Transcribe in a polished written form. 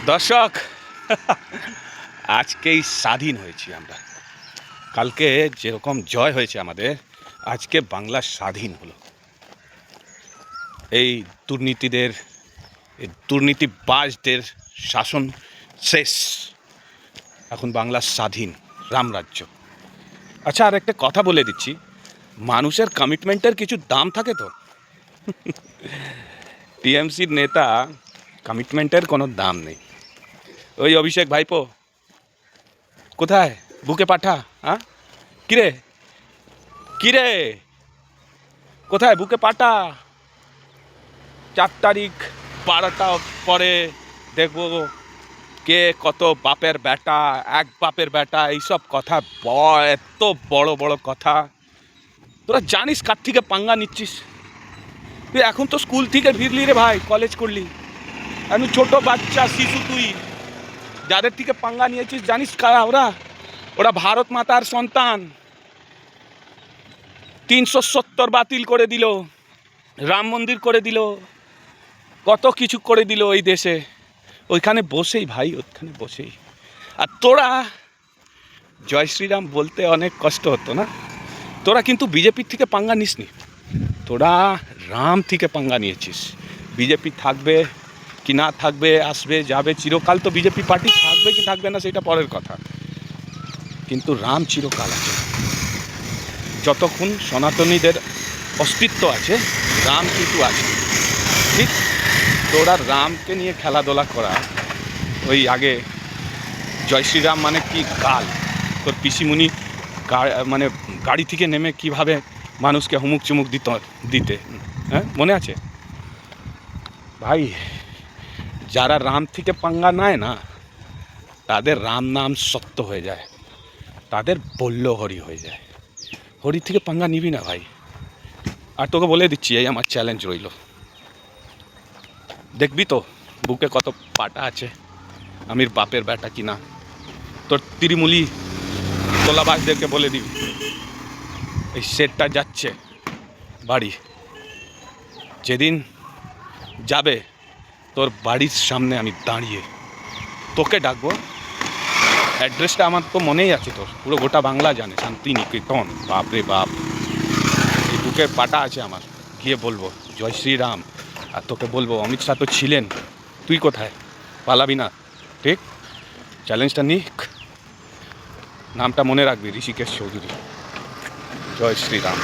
দর্শক, আজকেই স্বাধীন হয়েছি আমরা। কালকে যেরকম জয় হয়েছে আমাদের, আজকে বাংলা স্বাধীন হলো। এই দুর্নীতিদের, এই দুর্নীতিবাজদের শাসন শেষ। এখন বাংলা স্বাধীন, রামরাজ্য। আচ্ছা, আর একটা কথা বলে দিচ্ছি, মানুষের কমিটমেন্টের কিছু দাম থাকে তো। টিএমসির নেতা কমিটমেন্টের কোনো দাম নেই। ওই অভিষেক ভাইপো কোথায়? বুকে পাঠা। হ্যাঁ, কিরে কিরে কোথায়? বুকে পাঠা। 4 তারিখ 12টা পরে দেখবো কে কত বাপের বেটা, এক বাপের বেটা, এইসব কথা। এত বড় বড় কথা। তোরা জানিস কার থেকে পাঙ্গা নিচ্ছিস? তুই এখন তো স্কুল থেকে ফিরলি রে ভাই, কলেজ করলি। আমি ছোট বাচ্চা, শিশু তুই। যাদের থেকে পাঙ্গা নিয়েছিস জানিস কারা ওরা? ওরা ভারত মাতার সন্তান। 370 বাতিল করে দিল, রাম মন্দির করে দিল, কত কিছু করে দিল এই দেশে। ওইখানে বসেই ভাই, ওইখানে বসেই। আর তোরা জয় শ্রীরাম বলতে অনেক কষ্ট হতো না? তোরা কিন্তু বিজেপির থেকে পাঙ্গা নিসনি, তোরা রাম থেকে পাঙ্গা নিয়েছিস। বিজেপি থাকবে কি না থাকবে, আসবে যাবে, চিরকাল তো বিজেপি পার্টি থাকবে কি থাকবে না সেটা পরের কথা, কিন্তু রাম চিরকাল আছে। যতক্ষণ সনাতনীদের অস্তিত্ব আছে, রাম কিন্তু আছে। ঠিক তোরা রামকে নিয়ে খেলাধুলা করা। ওই আগে জয় শ্রীরাম মানে কি গাল, তোর পিসিমুনি মানে গাড়ি থেকে নেমে কিভাবে মানুষকে হুমুক চুমুক দিতে, হ্যাঁ মনে আছে ভাই? যারা রাম থেকে পাঙ্গা নেয় না, তাদের রাম নাম সত্য হয়ে যায়, তাদের বলল হরি হয়ে যায়। হরি থেকে পাঙ্গা নিবি না ভাই। আর তোকে বলে দিচ্ছি, এই আমার চ্যালেঞ্জ রইল, দেখবি তো বুকে কত পাটা আছে, আমির বাপের বেটা কিনা। তোর তৃণমূলী তোলাবাজদেরকে বলে দিবি, এই সেটটা যাচ্ছে বাড়ি, যেদিন যাবে তোর বাড়ির সামনে আমি দাঁড়িয়ে তোকে ডাকবো। অ্যাড্রেসটা আমার তো মনেই আছে, তোর পুরো গোটা বাংলা জানে, শান্তিনিকেতন। বাপরে বাপ, এই বুকে পাটা আছে আমার। গিয়ে বলবো জয় শ্রীরাম, আর তোকে বলবো অমিত শাহ তো ছিলেন, তুই কোথায়? পালাবি না, ঠিক? চ্যালেঞ্জটা নিক, নামটা মনে রাখবি, ঋষিকেশ চৌধুরী। জয় শ্রীরাম।